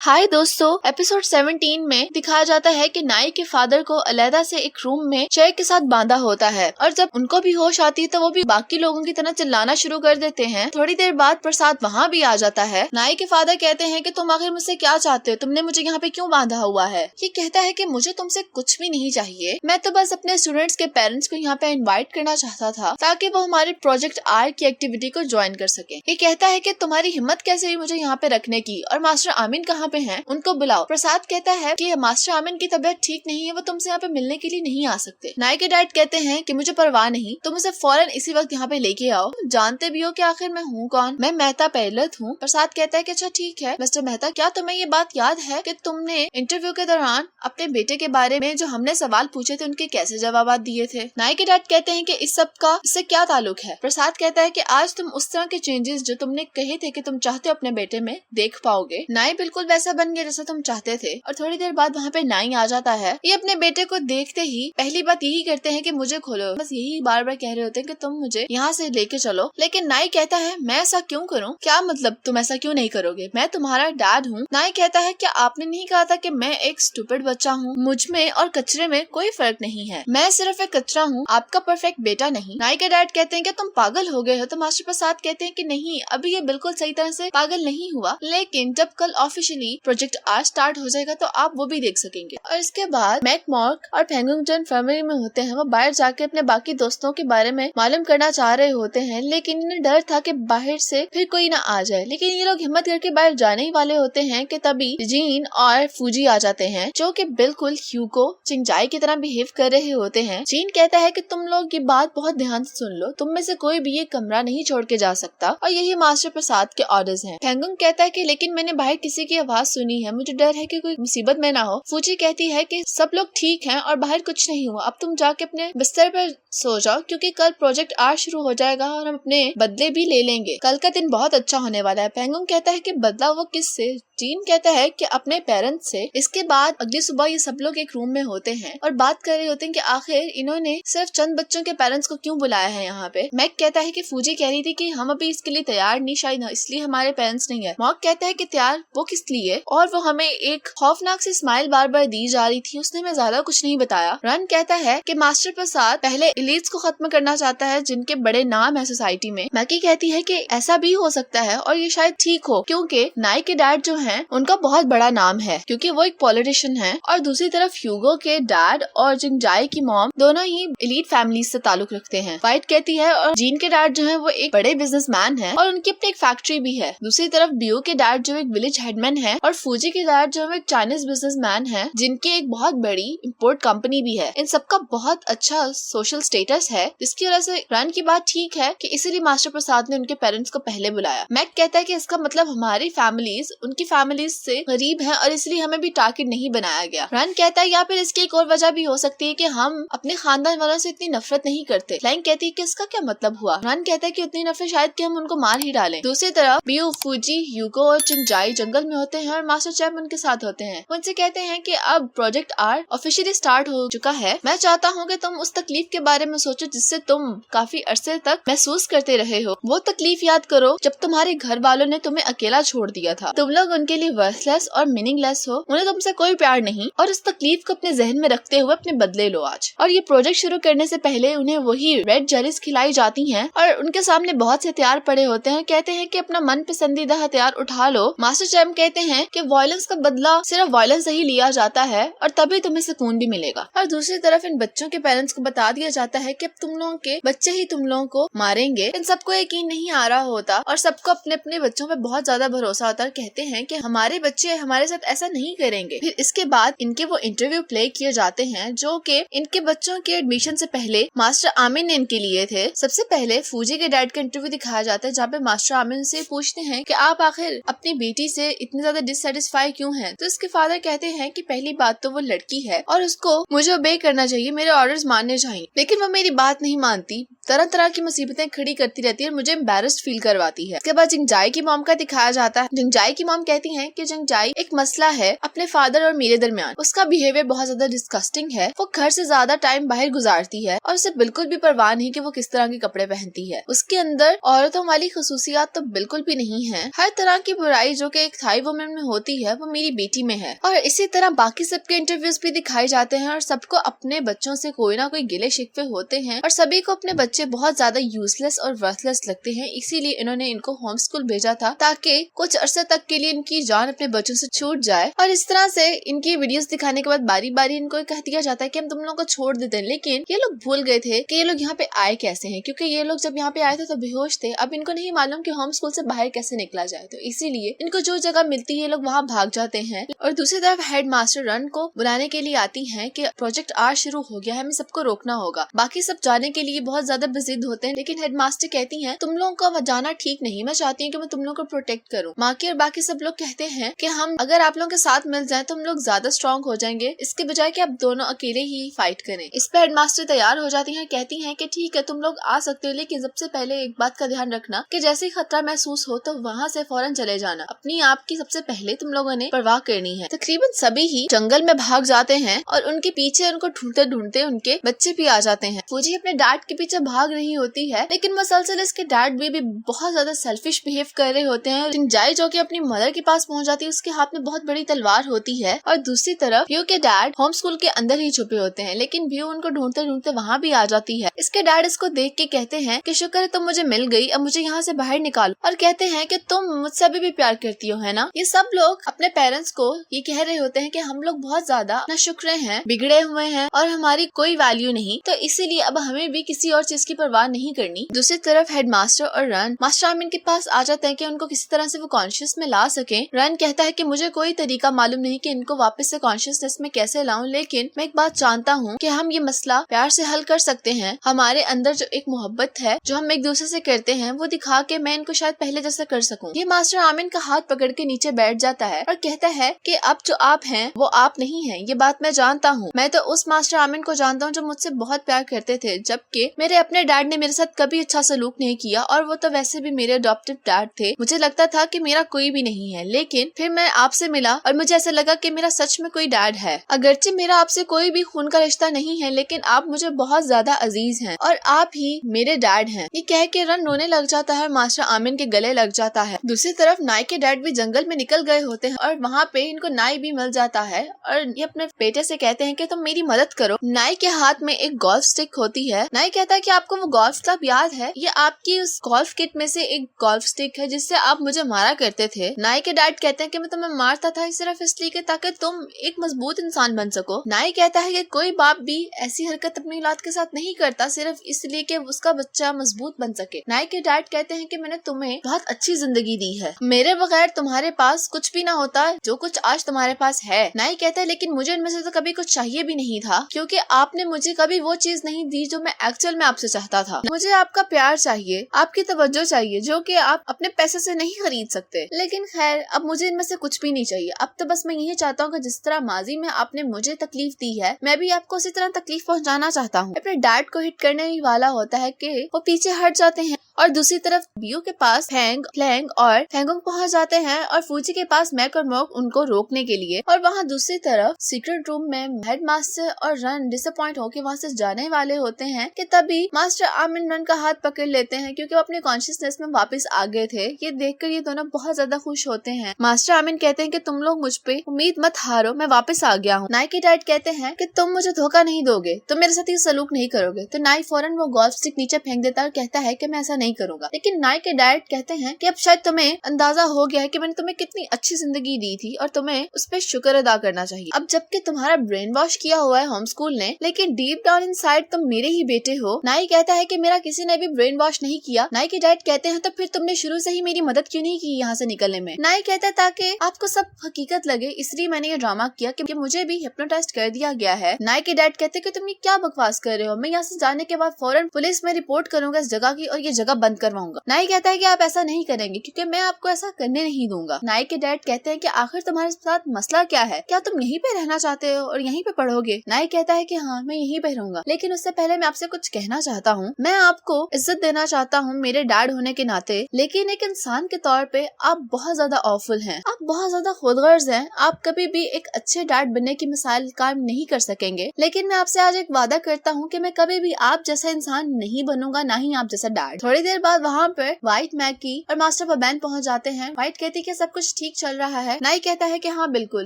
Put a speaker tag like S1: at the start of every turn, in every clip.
S1: हाय दोस्तों, एपिसोड 17 में दिखाया जाता है कि नाई के फादर को अलहदा से एक रूम में चेयर के साथ बांधा होता है और जब उनको भी होश आती है तो वो भी बाकी लोगों की तरह चिल्लाना शुरू कर देते हैं। थोड़ी देर बाद प्रसाद वहाँ भी आ जाता है। नाई के फादर कहते हैं कि तुम आखिर मुझसे क्या चाहते हो, तुमने मुझे यहाँ पे क्यों बांधा हुआ है। ये कहता है कि मुझे तुमसे कुछ भी नहीं चाहिए, मैं तो बस अपने स्टूडेंट्स के पेरेंट्स को यहाँ पे इन्वाइट करना चाहता था ताकि वो हमारे प्रोजेक्ट आर की एक्टिविटी को ज्वाइन कर सके। ये कहता है कि तुम्हारी हिम्मत कैसे हुई मुझे यहाँ पे रखने की, और मास्टर आमीन कहाँ पे हैं, उनको बुलाओ। प्रसाद कहता है कि मास्टर आमीन की तबीयत ठीक नहीं है, वो तुमसे यहाँ पे मिलने के लिए नहीं आ सकते। नाई के डैड कहते हैं कि मुझे परवाह नहीं, तुम उसे फौरन इसी वक्त यहाँ पे लेके आओ। जानते भी हो कि आखिर मैं हूँ कौन, मैं मेहता पैलत हूँ। प्रसाद कहता है कि अच्छा ठीक है मिस्टर मेहता, क्या तुम्हें ये बात याद है कि तुमने इंटरव्यू के दौरान अपने बेटे के बारे में जो हमने सवाल पूछे थे उनके कैसे जवाब दिए थे। नाई के डैड कहते हैं कि इस सब का इससे क्या ताल्लुक है। प्रसाद कहता है कि आज तुम उस तरह के चेंजेस जो तुमने कहे थे कि तुम चाहते हो अपने बेटे में देख पाओगे। नाई बिल्कुल वैसा बन गया जैसा तुम चाहते थे। और थोड़ी देर बाद वहाँ पे नाई आ जाता है। ये अपने बेटे को देखते ही पहली बात यही करते हैं कि मुझे खोलो, बस यही बार बार कह रहे होते हैं कि तुम मुझे यहाँ से लेके चलो। लेकिन नाई कहता है मैं ऐसा क्यों करूँ, क्या मतलब तुम ऐसा क्यों नहीं करोगे, मैं तुम्हारा डैड हूँ। नाई कहता है क्या आपने नहीं कहा था कि मैं एक स्टूपिड बच्चा हूँ, मुझ में और कचरे में कोई फर्क नहीं है, मैं सिर्फ एक कचरा हूँ, आपका परफेक्ट बेटा नहीं। नाई के डैड कहते हैं कि तुम पागल हो गए हो। तो मास्टर प्रसाद कहते हैं कि नहीं, अभी ये बिल्कुल सही तरह से पागल नहीं हुआ, लेकिन जब कल ऑफिशियली प्रोजेक्ट आर स्टार्ट हो जाएगा तो आप वो भी देख सकेंगे। और इसके बाद मैकमॉर्क और फेंगुंगटन फैमिली में होते हैं। वो बाहर जाके अपने बाकी दोस्तों के बारे में मालूम करना चाह रहे होते हैं, लेकिन इन्हें डर था कि बाहर से फिर कोई ना आ जाए। लेकिन ये लोग हिम्मत करके बाहर जाने ही वाले होते हैं कि तभी जीन और फूजी आ जाते हैं, जो कि बिल्कुल ह्यूगो चिंगजाई की तरह बिहेव कर रहे होते हैं। जीन कहता है कि तुम लोग ये बात बहुत ध्यान से सुन लो, तुम में से कोई भी ये कमरा नहीं छोड़ के जा सकता, और यही मास्टर प्रसाद के ऑर्डर्स हैं। फेंगुंग कहता है कि लेकिन मैंने बाहर किसी की आवाज सुनी है, मुझे डर है कि कोई मुसीबत में ना हो। फूजी कहती है कि सब लोग ठीक हैं और बाहर कुछ नहीं हुआ, अब तुम जाके अपने बिस्तर पर सो जाओ क्योंकि कल प्रोजेक्ट आर शुरू हो जाएगा और हम अपने बदले भी ले लेंगे, कल का दिन बहुत अच्छा होने वाला है। फेंगुंग कहता है कि बदला वो किससे। जीन कहता है कि अपने पेरेंट्स से। इसके बाद अगली सुबह ये सब लोग एक रूम में होते हैं और बात कर रहे होते हैं कि आखिर इन्होंने सिर्फ चंद बच्चों के पेरेंट्स को क्यों बुलाया है यहाँ पे। मैक कहता है कि फूजी कह रही थी कि हम अभी इसके लिए तैयार नहीं, शायद इसलिए हमारे पेरेंट्स नहीं है। मॉक कहता है कि तैयार वो किस लिए, और वो हमें एक खौफनाक सी स्माइल बार बार दी जा रही थी, उसने हमें ज्यादा कुछ नहीं बताया। रन कहता है कि मास्टर प्रसाद पहले एलिट्स को खत्म करना चाहता है जिनके बड़े नाम है सोसाइटी में। मैकी कहती है कि ऐसा भी हो सकता है और ये शायद ठीक हो, क्योंकि नाई के डैड जो हैं उनका बहुत बड़ा नाम है क्योंकि वो एक पॉलिटिशियन है, और दूसरी तरफ ह्यूगो के डैड और जिंगजाई की मॉम दोनों ही एलीट फैमिली से ताल्लुक रखते हैं। वाइट कहती है और जीन के डैड जो है वो एक बड़े बिजनेसमैन है और उनकी अपनी एक फैक्ट्री भी है। दूसरी तरफ बियो के डैड जो एक विलेज हेडमैन है, और फूजी के डैड जो है एक चाइनीज बिजनेसमैन है जिनकी एक बहुत बड़ी इंपोर्ट कंपनी भी है। इन सबका बहुत अच्छा सोशल स्टेटस है, जिसकी वजह से रन की बात ठीक है कि इसीलिए मास्टर प्रसाद ने उनके पेरेंट्स को पहले बुलाया। मैक कहता है कि इसका मतलब हमारी फैमिलीज उनकी फैमिलीज से गरीब हैं और इसलिए हमें भी टारगेट नहीं बनाया गया। रन कहता है या फिर इसकी एक और वजह भी हो सकती है कि हम अपने खानदान वालों से इतनी नफरत नहीं करते। फ्लाइंग कहती है कि इसका क्या मतलब हुआ। रन कहता है कि उतनी नफरत शायद कि हम उनको मार ही डालें। दूसरी तरफ बियो, फूजी, ह्यूगो और चिंगजाई जंगल में होते हैं और मास्टर चैप उनके साथ होते हैं। उनसे कहते हैं कि अब प्रोजेक्ट आर ऑफिशियली स्टार्ट हो चुका है, मैं चाहता हूँ कि तुम उस तकलीफ के बारे में सोचो जिससे तुम काफी अरसे तक महसूस करते रहे हो। वो तकलीफ याद करो जब तुम्हारे घर वालों ने तुम्हें अकेला छोड़ दिया था, तुम लोग उनके लिए वर्थलेस और मीनिंगलेस हो, उन्हें तुमसे कोई प्यार नहीं, और इस तकलीफ को अपने जहन में रखते हुए अपने बदले लो आज। और ये प्रोजेक्ट शुरू करने से पहले उन्हें वही रेड जेलीज खिलाई जाती हैं और उनके सामने बहुत से हथियार पड़े होते हैं। कहते हैं कि अपना मन पसंदीदा हथियार उठा लो। मास्टर चैम कहते हैं कि वायलेंस का बदला सिर्फ वायलेंस से ही लिया जाता है और तभी तुम्हें सुकून भी मिलेगा। और दूसरी तरफ इन बच्चों के पेरेंट्स को बता दिया जाता है कि अब तुम लोगों के बच्चे ही तुम लोगों को मारेंगे। इन सबको यकीन नहीं आ रहा होता और सबको अपने अपने बच्चों पे बहुत ज्यादा भरोसा होता है। कहते हैं कि हमारे बच्चे हमारे साथ ऐसा नहीं करेंगे। फिर इसके बाद इनके वो इंटरव्यू प्ले किए जाते हैं जो कि इनके बच्चों के एडमिशन से पहले मास्टर आमिन ने इनके लिए थे। सबसे पहले फूजी के डैड का इंटरव्यू दिखाया जाता है जहाँ पे मास्टर आमिन से पूछते हैं कि आप आखिर अपनी बेटी से इतने ज्यादा डिससेटिस्फाई क्यों हैं। तो इसके फादर कहते हैं कि पहली बात तो वो लड़की है और उसको मुझे ओबे करना चाहिए, मेरे ऑर्डर्स मानने चाहिए, लेकिन वो मेरी बात नहीं मानती। तरह तरह की मुसीबतें खड़ी करती रहती है और मुझे एम्बैरेस्ड फील करवाती है। इसके बाद जिंगजाई की मॉम का दिखाया जाता है। जिंगजाई की मॉम कहती है कि जिंगजाई एक मसला है अपने फादर और मेरे दरमियान। उसका बिहेवियर बहुत ज्यादा डिस्गस्टिंग है। वो घर से ज्यादा टाइम बाहर गुजारती है और उसे बिल्कुल भी परवाह नहीं कि वो किस तरह के कपड़े पहनती है। उसके अंदर औरतों वाली खसूसियात तो बिल्कुल भी नहीं है। हर तरह की बुराई जो कि एक थाई वुमेन में होती है वो मेरी बेटी में है। और इसी तरह बाकी सबके इंटरव्यूज भी दिखाए जाते हैं और सबको अपने बच्चों से कोई ना कोई गिले शिकवे होते हैं और सभी को अपने बच्चे बहुत ज्यादा यूजलेस और वर्थलेस लगते हैं। इसीलिए इन्होंने इनको होम स्कूल भेजा था ताकि कुछ अरसे तक के लिए इनकी जान अपने बच्चों से छूट जाए। और इस तरह से इनकी वीडियोस दिखाने के बाद बारी बारी इनको कह दिया जाता है कि हम तुम लोगों को छोड़ देते हैं। लेकिन ये लोग भूल गए थे कि ये लोग यहाँ पे आए कैसे हैं, क्योंकि ये लोग जब यहाँ पे आए थे तो बेहोश थे। अब इनको नहीं मालूम कि होम स्कूल से बाहर कैसे निकला जाए, तो इसीलिए इनको जो जगह मिलती है लोग वहाँ भाग जाते हैं। और दूसरी तरफ हेड मास्टर रन को बुलाने के लिए आती है कि प्रोजेक्ट आर शुरू हो गया है, हमें सबको रोकना होगा। बाकी सब जाने के लिए बहुत ज्यादा बिजिद होते हैं, लेकिन हेड मास्टर कहती है तुम लोगों को जाना ठीक नहीं, मैं चाहती हूँ कि मैं तुम लोगों को प्रोटेक्ट करूँ। माकी और बाकी सब लोग कहते हैं कि हम अगर आप लोगों के साथ मिल जाए तो हम लोग ज्यादा स्ट्रॉन्ग हो जाएंगे, इसके बजाय कि आप दोनों अकेले ही फाइट करें। इस पे हेड मास्टर तैयार हो जाती है, कहती है कि ठीक है तुम लोग आ सकते हो, लेकिन सबसे पहले एक बात का ध्यान रखना कि जैसे ही खतरा महसूस हो तो वहाँ से फौरन चले जाना। अपनी आप की सबसे पहले तुम लोगों ने परवाह करनी है। तकरीबन सभी ही जंगल में भाग जाते हैं और उनके पीछे उनको ढूंढते ढूंढते उनके बच्चे भी आ जाते हैं। फूजी अपने डैड के पीछे भाग रही होती है, लेकिन मुसलसल इसके डैड भी बहुत ज्यादा सेल्फिश बिहेव कर रहे होते हैं। जिंगजाई जो कि अपनी मदर के पास पहुंच जाती है, उसके हाथ में बहुत बड़ी तलवार होती है और दूसरी तरफ व्यू के डैड होम स्कूल के अंदर ही छुपे होते हैं, लेकिन व्यू उनको ढूंढते ढूंढते वहाँ भी आ जाती है। इसके डैड इसको देख के कहते हैं कि शुक्र है तुम मुझे मिल गई, अब मुझे यहाँ से बाहर निकालो। और कहते हैं कि तुम मुझसे अभी भी प्यार करती हो, है ना। ये सब लोग अपने पेरेंट्स को ये कह रहे होते हैं कि हम लोग बहुत ज्यादा नाशुक्र हैं, बिगड़े हुए हैं और हमारी कोई वैल्यू नहीं, तो इसीलिए अब हमें भी किसी और चीज की परवाह नहीं करनी। दूसरी तरफ हेड मास्टर और रन मास्टर आमिन के पास आ जाते हैं कि उनको किसी तरह से वो कॉन्शियस में ला सके। रन कहता है कि मुझे कोई तरीका मालूम नहीं कि इनको वापस से कॉन्शियसनेस में कैसे लाऊं, लेकिन मैं एक बात जानता हूँ कि हम ये मसला प्यार से हल कर सकते हैं। हमारे अंदर जो एक मोहब्बत है जो हम एक दूसरे से करते हैं वो दिखा के मैं इनको शायद पहले जैसा कर सकूं। ये मास्टर आमिन का हाथ पकड़ के नीचे बैठ जाता है और कहता है कि अब जो आप हैं वो आप नहीं हैं, ये बात मैं जानता हूँ। मैं तो उस मास्टर आमिन को जानता हूँ जो मुझसे बहुत प्यार करते थे, जबकि मेरे अपने डैड ने मेरे साथ कभी अच्छा सलूक नहीं किया और वो तो वैसे भी मेरे अडॉप्टेड डैड थे। मुझे लगता था कि मेरा कोई भी नहीं है, लेकिन फिर मैं आपसे मिला और मुझे ऐसा लगा कि मेरा सच में कोई डैड है। अगरचे मेरा आपसे कोई भी खून का रिश्ता नहीं है, लेकिन आप मुझे बहुत ज्यादा अजीज हैं और आप ही मेरे डैड हैं। ये कह के रन रोने लग जाता है और मास्टर आमिन के गले लग जाता है। दूसरी तरफ नाई के डैड भी जंगल में निकल गए होते हैं और वहाँ पे इनको नाई भी मिल जाता है और ये अपने बेटे से कहते हैं कि तुम मेरी मदद करो। नाई के हाथ में एक गोल्फ स्टिक होती है। नाई कहता है कि आपको वो गोल्फ क्लब याद है, ये आपकी उस गोल्फ किट में से एक गोल्फ स्टिक है जिससे आप मुझे मारा करते थे। नाई के डैड कहते हैं कि मैं तुम्हें मारता था सिर्फ इसलिए कि ताकि तुम एक मजबूत इंसान बन सको। नाई कहता है कि कोई बाप भी ऐसी हरकत अपनी औलाद के साथ नहीं करता सिर्फ इसलिए कि उसका बच्चा मजबूत बन सके। नाई के डैड कहते हैं कि मैंने तुम्हें बहुत अच्छी जिंदगी दी है, मेरे बगैर तुम्हारे पास कुछ भी ना होता जो कुछ आज तुम्हारे पास है। नाई कहता है लेकिन मुझे इनमें से तो कभी कुछ चाहिए भी नहीं था, क्योंकि आपने मुझे कभी वो चीज नहीं दी जो मैं एक्चुअल में आपसे चाहता था। मुझे आपका प्यार चाहिए, आपकी तवज्जो चाहिए, जो कि आप अपने पैसे से नहीं खरीद सकते। लेकिन खैर अब मुझे इनमें से कुछ भी नहीं चाहिए। अब तो बस मैं यही चाहता हूँ कि जिस तरह माजी में आपने मुझे तकलीफ दी है, मैं भी आपको उसी तरह तकलीफ पहुँचाना चाहता हूँ। अपने डैड को हिट करने ही वाला होता है कि वो पीछे हट जाते हैं और दूसरी तरफ बियो के पास फ्लैंग और फेंगोंग पहुंच जाते हैं और फूजी के पास मैक और मोक उनको रोकने के लिए। और वहाँ दूसरी तरफ सीक्रेट रूम में हेड मास्टर और रन डिसअपॉइंट होकर वहाँ से जाने वाले होते हैं कि तभी मास्टर आमिन रन का हाथ पकड़ लेते हैं, क्योंकि वो अपने कॉन्शियसनेस में वापस आ गए थे। ये देखकर ये दोनों बहुत ज्यादा खुश होते हैं। मास्टर आमिन कहते हैं कि तुम लोग मुझ पे उम्मीद मत हारो, मैं वापस आ गया हूँ। नाई के डैड कहते हैं कि तुम मुझे धोखा नहीं दोगे, तुम मेरे साथ ये सलूक नहीं करोगे। तो नाई फौरन वो गोल्फ स्टिक नीचे फेंक देता है और कहता है कि मैं ऐसा नहीं करूंगा। लेकिन नाई के डैड कहते हैं कि अब शायद तुम्हें अंदाजा हो गया है कि मैंने तुम्हें कितनी अच्छी जिंदगी दी थी और तुम्हें उस पर शुक्र अदा करना चाहिए। अब जबकि तुम्हारा ब्रेन वॉश किया हुआ है होम स्कूल ने, लेकिन डीप डाउन इनसाइड तुम मेरे ही बेटे हो। नाई कहता है कि मेरा किसी ने भी ब्रेन वॉश नहीं किया। नाई के डैड कहते हैं तो फिर तुमने शुरू से ही मेरी मदद क्यों नहीं की यहाँ से निकलने में। नाई कहता है ताकि आपको सब हकीकत लगे, इसलिए मैंने ये ड्रामा किया कि मुझे भी हिप्नोटाइज कर दिया गया है। नाई के डैड कहते हैं कि तुम ये क्या बकवास कर रहे हो, मैं यहाँ से जाने के बाद फौरन पुलिस में रिपोर्ट करूंगा इस जगह की और ये जगह बंद करवाऊंगा। नाई कहता है कि आप ऐसा नहीं करेंगे क्योंकि मैं आपको ऐसा करने नहीं दूंगा। नाई के डैड कहते हैं कि आखिर तुम्हारे साथ मसला क्या है, क्या तुम यहीं पे रहना चाहते हो और यहीं पे पढ़ोगे? नाई कहता है कि हाँ, मैं यहीं पे रहूंगा, लेकिन उससे पहले मैं आपसे कुछ कहना चाहता हूँ। मैं आपको इज्जत देना चाहता हूँ मेरे डैड होने के नाते, लेकिन एक इंसान के तौर पे आप बहुत ज्यादा ऑफुल हैं, आप बहुत ज्यादा खुदगर्ज हैं, आप कभी भी एक अच्छे डैड बनने की मिसाल कायम नहीं कर सकेंगे। लेकिन मैं आपसे आज एक वादा करता हूँ कि मैं कभी भी आप जैसा इंसान नहीं बनूंगा, ना ही आप जैसा डैड। थोड़ी देर बाद वहाँ पर व्हाइट, मैकी और मास्टर पबैन पहुँच जाते हैं। व्हाइट कहती है कि सब कुछ ठीक चल रहा है। नाई कहता है कि हाँ बिल्कुल।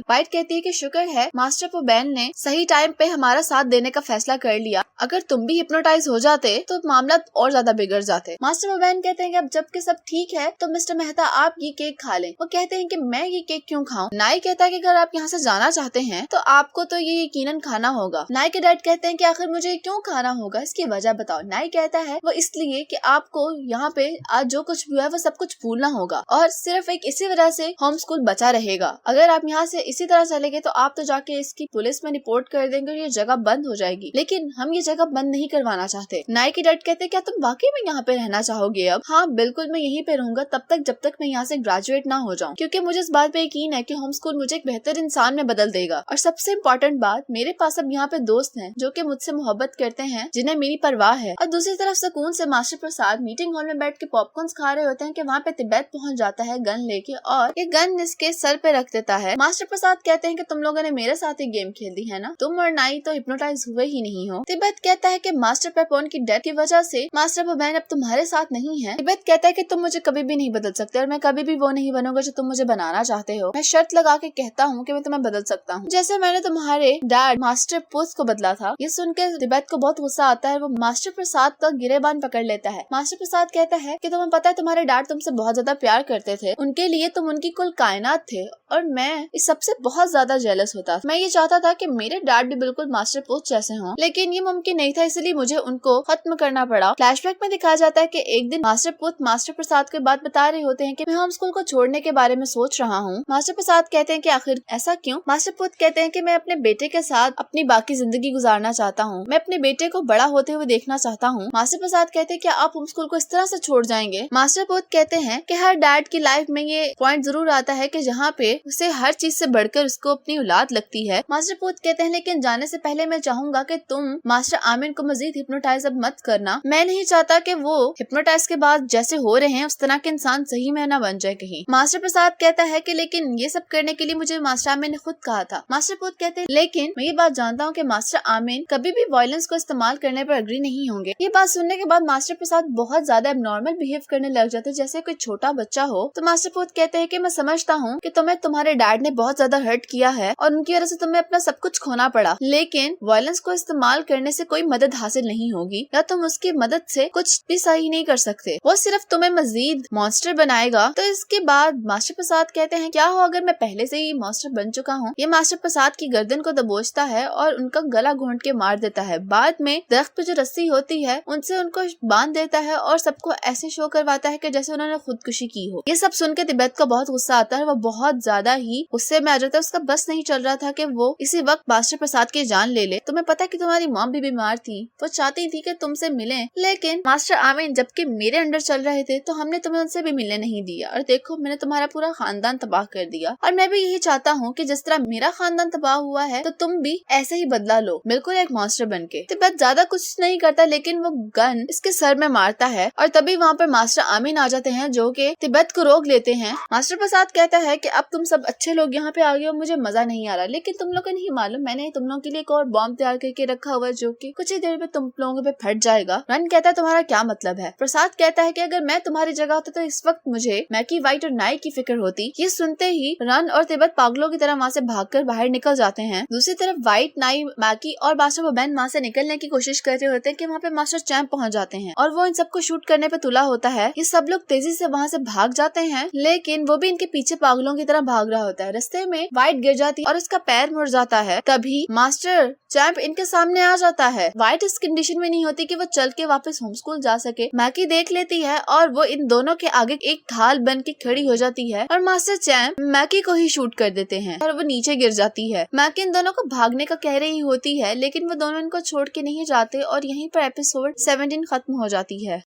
S1: व्हाइट कहती है कि शुक्र है मास्टर पबैन ने सही टाइम पे हमारा साथ देने का फैसला कर लिया, अगर तुम भी हिप्नोटाइज हो जाते तो मामला और ज्यादा बिगड़ जाते। मास्टर पबैन कहते हैं कि अब जबकि सब ठीक है तो मिस्टर मेहता आप ये केक खा लें। वो कहते हैं कि मैं ये केक क्यों खाऊं? नाई कहता है कि अगर आप यहाँ से जाना चाहते हैं तो आपको तो ये यकीनन खाना होगा। नाई के डैड कहते हैं कि आखिर मुझे क्यों खाना होगा, इसकी वजह बताओ। नाई कहता है वो इसलिए कि आपको यहाँ पे आज जो कुछ भी हुआ है वो सब कुछ भूलना होगा और सिर्फ एक इसी वजह से होम स्कूल बचा रहेगा। अगर आप यहाँ से इसी तरह चले गए तो आप तो जाके इसकी पुलिस में रिपोर्ट कर देंगे और ये जगह बंद हो जाएगी, लेकिन हम ये जगह बंद नहीं करवाना चाहते। नाई के डैड कहते हैं क्या तुम वाकई में यहाँ पे रहना चाहोगे? अब हाँ बिल्कुल, मैं यहीं पे रहूंगा तब तक जब तक मैं यहाँ से ग्रेजुएट ना हो जाऊँ, क्योंकि मुझे इस बात पे यकीन है कि होम स्कूल मुझे एक बेहतर इंसान में बदल देगा। और सबसे इम्पोर्टेंट बात, मेरे पास अब यहाँ पे दोस्त हैं जो कि मुझसे मोहब्बत करते हैं, जिन्हें मेरी परवाह है। और दूसरी तरफ सुकून से मास्टर प्रसाद मीटिंग हॉल में बैठ के पॉपकॉर्न्स खा रहे होते हैं कि वहाँ पे तिब्बत पहुँच जाता है गन लेके और ये गन इसके सर पे रख देता है। मास्टर प्रसाद कहते हैं कि तुम लोगों ने मेरे साथ ही गेम खेल दी है ना, तुम और नाई तो हिप्नोटाइज हुए ही नहीं हो। तिब्बत कहता है कि मास्टर पेपोन की डेथ की वजह से मास्टर पबैन अब तुम्हारे साथ नहीं है। तिब्बत कहता है कि तुम मुझे कभी भी नहीं बदल सकते और मैं कभी भी वो नहीं बनूंगा जो तुम मुझे बनाना चाहते हो। मैं शर्त लगा के कहता हूँ कि मैं तुम्हें बदल सकता हूँ, जैसे मैंने तुम्हारे डैड मास्टर पुस को बदला था। ये सुनकर तिब्बत को बहुत गुस्सा आता है, वो मास्टर प्रसाद का गिरेबान पकड़ लेता है। मास्टर प्रसाद कहता है कि तुम्हें पता है तुम्हारे डैड तुमसे बहुत ज्यादा प्यार करते थे, उनके लिए तुम उनकी कुल कायनात थे और मैं इस सबसे बहुत ज्यादा जेलस होता। मैं ये चाहता था कि मेरे डैड भी बिल्कुल मास्टर पुस जैसे हों, लेकिन ये मुमकिन नहीं था, इसलिए मुझे उनको खत्म करना पड़ा। फ्लैशबैक में दिखाया जाता है कि एक दिन मास्टर पुत मास्टर प्रसाद के बात बता रहे होते हैं कि मैं होम स्कूल को छोड़ने के बारे में सोच रहा हूँ। मास्टर प्रसाद कहते हैं कि आखिर ऐसा क्यों? मास्टर पुत कहते हैं कि मैं अपने बेटे के साथ अपनी बाकी जिंदगी गुजारना चाहता हूँ, मैं अपने बेटे को बड़ा होते हुए देखना चाहता हूँ। मास्टर प्रसाद कहते हैं कि आप होम स्कूल को इस तरह से छोड़ जाएंगे? मास्टर पुत कहते हैं कि हर डैड की लाइफ में ये पॉइंट जरूर आता है कि जहाँ पे उसे हर चीज से बढ़कर उसको अपनी औलाद लगती है। मास्टर पुत कहते हैं लेकिन जाने से पहले मैं चाहूंगा कि तुम मास्टर आमिर को मजीद हिप्नोटाइज अब मत करना। मैं नहीं चाहता कि वो हिप्नोटाइज के बाद जैसे हो रहे हैं उस तरह के इंसान सही में न बन जाए कहीं। मास्टर प्रसाद कहता है कि लेकिन ये सब करने के लिए मुझे मास्टर आमिर ने खुद कहा था। मास्टर पुत कहते हैं लेकिन मैं ये बात जानता हूँ कि मास्टर आमिर कभी भी वायलेंस को इस्तेमाल करने पर एग्री नहीं होंगे। ये बात सुनने के बाद मास्टर प्रसाद बहुत ज्यादा एबनॉर्मल बिहेव करने लग जाते हैं, जैसे कोई छोटा बच्चा हो। तो मास्टर पुत कहते हैं कि मैं समझता हूँ कि तुम्हें तुम्हारे डैड ने बहुत ज्यादा हर्ट किया है और उनकी वजह से तुम्हें अपना सब कुछ खोना पड़ा, लेकिन वायलेंस को इस्तेमाल करने से कोई मदद हासिल नहीं होगी या तुम उसकी मदद से कुछ भी सही नहीं कर सकते, वो सिर्फ तुम्हें मजीद मॉन्स्टर बनाएगा। तो इसके बाद मास्टर प्रसाद कहते हैं क्या हो अगर मैं पहले से ही मॉन्स्टर बन चुका हूँ? ये मास्टर प्रसाद की गर्दन को दबोचता है और उनका गला घोंट के मार देता है। बाद में दरख्त पे जो रस्सी होती है उनसे उनको बांध देता है और सबको ऐसे शो करवाता है कि जैसे उन्होंने खुदकुशी की हो। ये सब सुन के तिब्बत का बहुत गुस्सा आता है, वो बहुत ज्यादा ही गुस्से में आ जाता है। उसका बस नहीं चल रहा था कि वो इसी वक्त मास्टर प्रसाद की जान ले ले। तुम्हें पता है कि तुम्हारी मॉम भी बीमार थी, वो चाहती थी कि तुमसे मिलें, लेकिन मास्टर आमिर जबकि मेरे अंडर चल रहे थे तो हमने तुम्हें उनसे भी मिलने नहीं दिया और देखो मैंने तुम्हारा पूरा खानदान तबाह कर दिया। और मैं भी यही चाहता हूँ कि जिस तरह मेरा खानदान तबाह हुआ है तो तुम भी ऐसे ही बदला लो, बिल्कुल एक मॉन्स्टर बन के। तिब्बत ज्यादा कुछ नहीं करता लेकिन वो गन इसके सर में मारता है और तभी वहाँ पर मास्टर आमिर आ जाते हैं जो कि तिब्बत को रोक लेते हैं। मास्टर प्रसाद कहता है कि अब तुम सब अच्छे लोग यहाँ पे आ गए हो, मुझे मजा नहीं आ रहा, लेकिन तुम लोग को नहीं मालूम मैंने तुम लोगों के लिए एक और बॉम्ब तैयार करके रखा हुआ है जो कि कुछ ही देर में तुम लोगों पे फट जाएगा। रन कहता है तुम्हारा क्या मतलब है? प्रसाद कहता है कि अगर मैं तुम्हारी जगह होता तो इस वक्त मुझे मैकी, व्हाइट और नाई की फिक्र होती। ये सुनते ही रन और तिब्बत पागलों की तरह वहाँ से भागकर बाहर निकल जाते हैं। दूसरी तरफ व्हाइट, नाई, मैकी और मास्टर पबैन वहाँ से निकलने की कोशिश कर रहे होते हैं कि वहाँ पे मास्टर चैंप पहुँच जाते हैं और वो इन सबको शूट करने पे तुला होता है। ये सब लोग तेजी से वहाँ से भाग जाते हैं लेकिन वो भी इनके पीछे पागलों की तरह भाग रहा होता है। रास्ते में व्हाइट गिर जाती और उसका पैर मुड़ जाता है, तभी मास्टर चैंप इनके सामने आ जाता है। व्हाइट इस कंडीशन में नहीं होती कि वो चल के वापस होम स्कूल जा सके। मैकी देख लेती है और वो इन दोनों के आगे एक ढाल बन के खड़ी हो जाती है और मास्टर चैंप मैकी को ही शूट कर देते हैं और वो नीचे गिर जाती है। मैकी इन दोनों को भागने का कह रही होती है लेकिन वो दोनों इनको छोड़ के नहीं जाते और यहीं पर एपिसोड 17 खत्म हो जाती है।